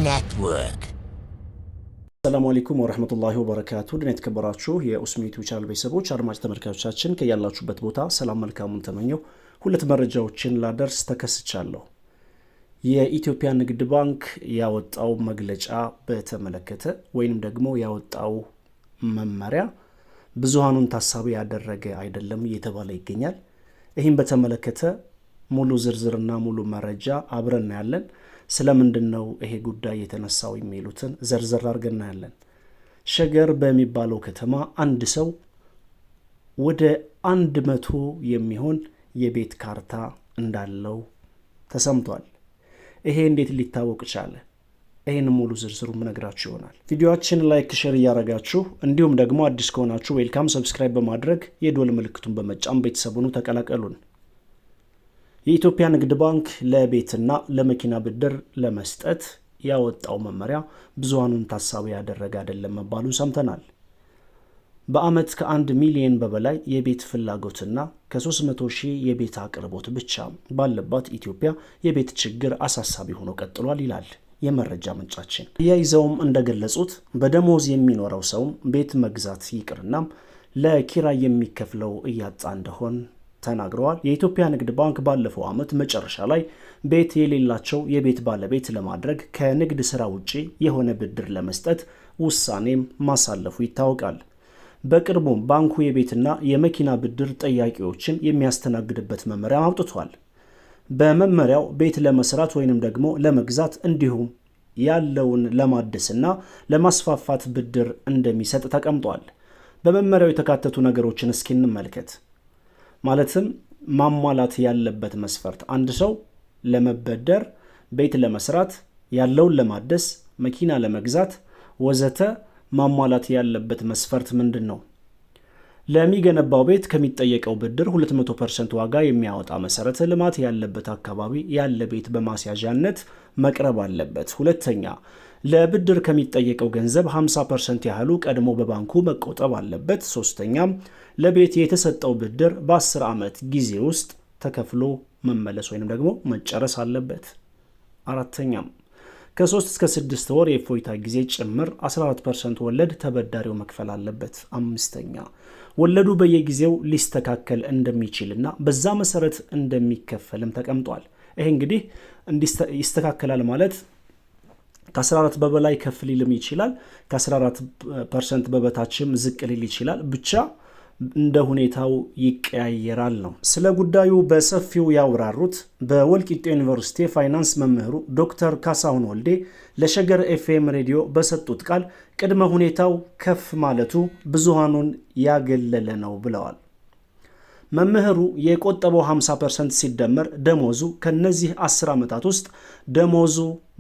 Network. ሰላም አለይኩም ወራህመቱላሂ ወበረካቱ። ድነት ከበራችሁ የኡስሚ ዩቲዩብ ቻናል ቤተሰቦች አድማጭ ተመልካቾቻችን ከያላችሁበት ቦታ ሰላም መልካሙን ተመኘው። ሁለት መረጃዎችን ላደርስ ተከስቻለሁ። የኢትዮጵያ ንግድ ባንክ ያወጣው መግለጫ በተመለከተ ወይንም ደግሞ ያወጣው መመሪያ ብዙሃኑን ታሳቢ ያደረገ አይደለም እየተባለ ይገኛል። ይህን በተመለከተ ሙሉ ዝርዝርና ሙሉ መረጃ አብረን ያለን ስለምንድነው ይሄ ጉዳይ የተነሳው የሚሉትን ዘርዘር አድርገን ያለን። ሸገር በሚባለው ከተማ አንድ ሰው ወደ 100 የሚሆን የቤት ካርታ እንዳለው ተሰምቷል። ይሄ እንዴት ሊታወቅ ቻለ? ይሄን ሙሉ ዝርዝሩ ምነግራችሁ ይሆናል። ቪዲዮአችንን ላይክ ሼር ያደረጋችሁ እንዲሁም ደግሞ አዲስ ከሆናችሁ ዌልካም ሰብስክራይብ በማድረግ የዶል ምልክቱን በመጫን ቤተሰቡን ተቀላቀሉን። የኢትዮጵያ ንግድ ባንክ ለቤትና ለመኪና ብድር ለመስጠት ያወጣው መመሪያ ብዙሃኑን ታሳቢ ያደረገ አይደለም መባሉን ሰምተናል። በአመት ከ1 ሚሊዮን በላይ የቤት ፍላጎትና ከ300,000 የቤት አቅርቦት ብቻ ባለባት ኢትዮጵያ የቤት ችግር አሳሳቢ ሆኖ ቀጥሏል ይላል የመረጃ ምንጫችን። ያይዘውም እንደገለጹት በደሞዝ የሚኖረው ሰው ቤት መግዛት ይቅርና ለኪራይ የሚከፍለው እያጣ እንደሆን ተናግረዋል። የኢትዮጵያ ንግድ ባንክ ባለፈው አመት መጨረሻ ላይ ቤት የሌላቸው የቤት ባለቤት ለማድረግ ከንግድ ስራ ውጪ የሆነ ብድር ለመስጠት ውሳኔም ማሳለፉ ይታወቃል። በቅርቡም ባንኩ የቤትና የመኪና ብድር ጠያቂዎችን የሚያስተናግድበት መመሪያ አውጥቷል። በመመሪያው ቤት ለመስራት ወይንም ደግሞ ለመግዛት እንዲሁም ያለውን ለማደስና ለማስፋፋት ብድር እንደሚሰጥ ተቀምጧል። በመመሪያው የተካተቱ ነገሮችን እስኪ እንመልከት። ማለትም ማሟላት ያለበት መስፈርት አንድ ሰው ለመበደር፣ ቤት ለመስራት፣ ያለውን ለማደስ፣ መኪና ለመግዛት ወዘተ ማሟላት ያለበት መስፈርት ምንድን ነው? ለሚገነባው ቤት ከሚጠየቀው ብድር 200% ዋጋ የሚያወጣ መሰረተ ልማት ያለበት አካባቢ ያለ ቤት በማስያዣነት መቅረብ አለበት። ሁለተኛ፣ ለብድር ከሚጠየቀው ገንዘብ 50% ያህሉ ቀድሞ በባንኩ መቆጠብ አለበት። ሶስተኛም ለቤት የተሰጠው ብድር በ10 ዓመት ጊዜ ውስጥ ተከፍሎ መመለስ ወይንም ደግሞ መጨረስ አለበት። አራተኛም ከ3 እስከ 6 ወር የእፎይታ ጊዜ ጭምር 14% ወለድ ተበዳሪው መክፈል አለበት። አምስተኛ ወለዱ በየጊዜው ሊስተካከል እንደሚችልና በዛ መሰረት እንደሚከፈልም ተቀምጧል። ይሄ እንግዲህ ይስተካከላል ማለት ከ14 በበላይ ከፍ ሊልም ይችላል፣ ከ14% በበታችም ዝቅ ሊል ይችላል። ብቻ እንደ ሁኔታው ይቀያየራል ነው። ስለ ጉዳዩ በሰፊው ያወራሩት በወልቂጤ ዩኒቨርሲቲ ፋይናንስ መምህሩ ዶክተር ካሳሁን ወልዴ ለሸገር ኤፍኤም ሬዲዮ በሰጡት ቃል ቅድመ ሁኔታው ከፍ ማለቱ ብዙሃኑን ያገለለ ነው ብለዋል። መምህሩ የቆጠበው 50% ሲደመር ደሞዙ ከነዚህ 10 ዓመታት ውስጥ ደሞዙ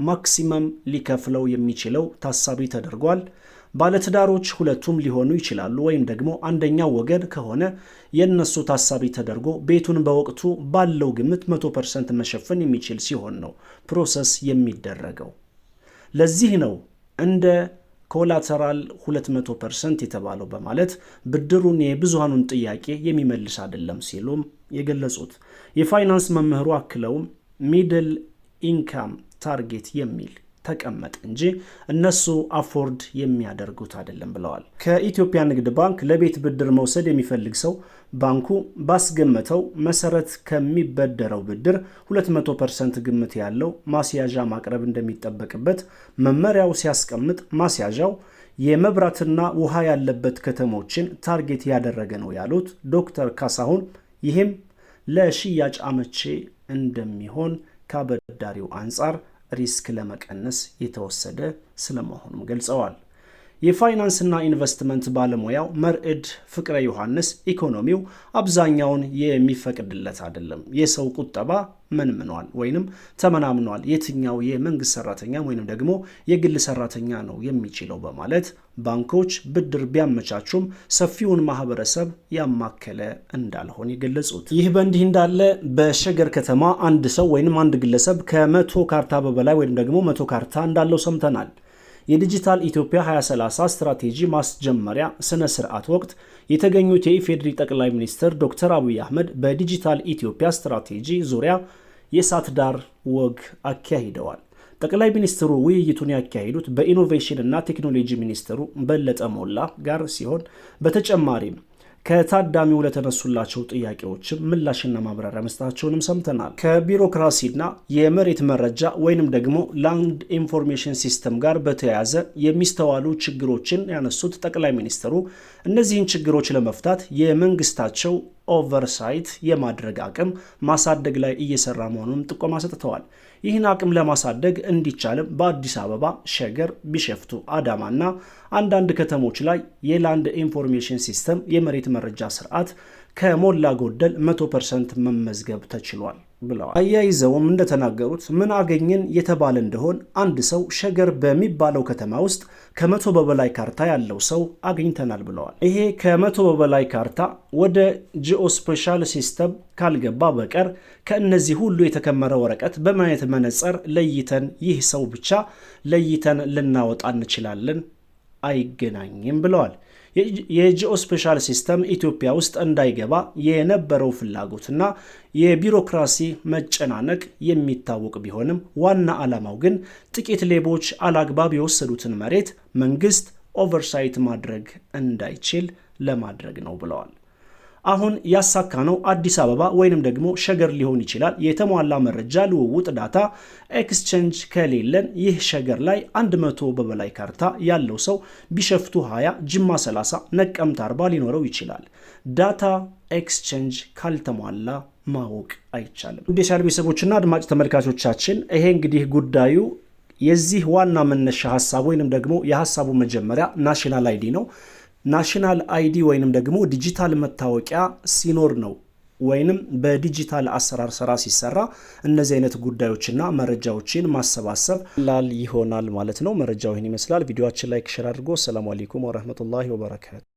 ማክሲመም ሊከፍለው የሚችለው ታሳቢ ተደርጓል። ባለትዳሮች ሁለቱም ሊሆኑ ይችላሉ ወይም ደግሞ አንደኛው ወገን ከሆነ የነሱ ታሳቢ ተደርጎ ቤቱን በወቅቱ ባለው ግምት 100% መሸፈን የሚችል ሲሆን ነው ፕሮሰስ የሚደረገው። ለዚህ ነው እንደ ኮላተራል 200% የተባለው በማለት ብድሩን የብዙሃኑን ጥያቄ የሚመልስ አይደለም ሲሉም የገለጹት። የፋይናንስ መምህሩ አክለውም ሚድል ኢንካም ታርጌት የሚል ተቀመጠ እንጂ እነሱ አፎርድ የሚያደርጉት አይደለም ብለዋል። ከኢትዮጵያ ንግድ ባንክ ለቤት ብድር መውሰድ የሚፈልግ ሰው ባንኩ ባስገመተው መሰረት ከሚበደረው ብድር 200% ግምት ያለው ማስያዣ ማቅረብ እንደሚጠበቅበት መመሪያው ሲያስቀምጥ ማስያዣው የመብራትና ውሃ ያለበት ከተሞችን ታርጌት ያደረገ ነው ያሉት ዶክተር ካሳሁን ይህም ለሽያጭ አመቼ እንደሚሆን ከአበዳሪው አንጻር ሪስክ ለመቀነስ የተወሰደ ስለመሆኑም ገልጸዋል። የፋይናንስና ኢንቨስትመንት ባለሙያው መርዕድ ፍቅረ ዮሐንስ ኢኮኖሚው አብዛኛውን የሚፈቅድለት አይደለም፣ የሰው ቁጠባ መንምኗል ወይንም ተመናምኗል፣ የትኛው የመንግስት ሰራተኛ ወይንም ደግሞ የግል ሰራተኛ ነው የሚችለው በማለት ባንኮች ብድር ቢያመቻቹም ሰፊውን ማህበረሰብ ያማከለ እንዳልሆነ የገለጹት። ይህ በእንዲህ እንዳለ በሸገር ከተማ አንድ ሰው ወይንም አንድ ግለሰብ ከ100 ካርታ በበላይ ወይንም ደግሞ 100 ካርታ እንዳለው ሰምተናል። የዲጂታል ኢትዮጵያ 2030 ስትራቴጂ ማስጀመሪያ ስነ ስርዓት ወቅት የተገኙት የኢፌዴሪ ጠቅላይ ሚኒስትር ዶክተር አብይ አህመድ በዲጂታል ኢትዮጵያ ስትራቴጂ ዙሪያ የእሳት ዳር ወግ አካሂደዋል። ጠቅላይ ሚኒስትሩ ውይይቱን ያካሄዱት በኢኖቬሽን እና ቴክኖሎጂ ሚኒስትሩ በለጠ ሞላ ጋር ሲሆን በተጨማሪም ከታዳሚው ለተነሱላቸው ጥያቄዎችም ምላሽና ማብራሪያ መስጠታቸውንም ሰምተናል። ከቢሮክራሲና የመሬት መረጃ ወይንም ደግሞ ላንድ ኢንፎርሜሽን ሲስተም ጋር በተያያዘ የሚስተዋሉ ችግሮችን ያነሱት ጠቅላይ ሚኒስትሩ እነዚህን ችግሮች ለመፍታት የመንግስታቸው ኦቨርሳይት የማድረግ አቅም ማሳደግ ላይ እየሰራ መሆኑን ጥቆማ ሰጥተዋል። ይህን አቅም ለማሳደግ እንዲቻልም በአዲስ አበባ፣ ሸገር፣ ቢሸፍቱ፣ አዳማና አንዳንድ ከተሞች ላይ የላንድ ኢንፎርሜሽን ሲስተም የመሬት መረጃ ስርዓት ከሞላ ጎደል 100% መመዝገብ ተችሏል ብለዋል። አያይዘውም እንደተናገሩት ምን አገኘን የተባለ እንደሆን አንድ ሰው ሸገር በሚባለው ከተማ ውስጥ ከ100 በላይ ካርታ ያለው ሰው አግኝተናል ብለዋል። ይሄ ከ100 በላይ ካርታ ወደ ጂኦስፓሻል ሲስተም ካልገባ በቀር ከእነዚህ ሁሉ የተከመረ ወረቀት በማየት መነጽር ለይተን ይህ ሰው ብቻ ለይተን ልናወጣ እንችላለን፣ አይገናኝም ብለዋል። የጂኦስፓሻል ሲስተም ኢትዮጵያ ውስጥ እንዳይገባ የነበረው ፍላጎትና የቢሮክራሲ መጨናነቅ የሚታወቅ ቢሆንም ዋና ዓላማው ግን ጥቂት ሌቦች አላግባብ የወሰዱትን መሬት መንግስት ኦቨርሳይት ማድረግ እንዳይችል ለማድረግ ነው ብለዋል። አሁን ያሳካነው አዲስ አበባ ወይንም ደግሞ ሸገር ሊሆን ይችላል። የተሟላ መረጃ ልውውጥ ዳታ ኤክስቼንጅ ከሌለን ይህ ሸገር ላይ 100 በላይ ካርታ ያለው ሰው ቢሸፍቱ 20፣ ጅማ 30፣ ነቀምት 40 ሊኖረው ይችላል። ዳታ ኤክስቼንጅ ካልተሟላ ማወቅ አይቻልም። እንደ ቻናል ቤተሰቦችና አድማጭ ተመልካቾቻችን ይሄ እንግዲህ ጉዳዩ የዚህ ዋና መነሻ ሐሳብ ወይንም ደግሞ የሐሳቡ መጀመሪያ ናሽናል አይዲ ነው። ናሽናል አይዲ ወይንም ደግሞ ዲጂታል መታወቂያ ሲኖር ነው ወይንም በዲጂታል አሰራር ስራ ሲሰራ እነዚህ አይነት ጉዳዮችና መረጃዎችን ማሰባሰብ ላል ይሆናል ማለት ነው። መረጃው ይህን ይመስላል። ቪዲዮአችን ላይክ ሼር አድርጎ ሰላም አለይኩም ወራህመቱላሂ ወበረካቱ።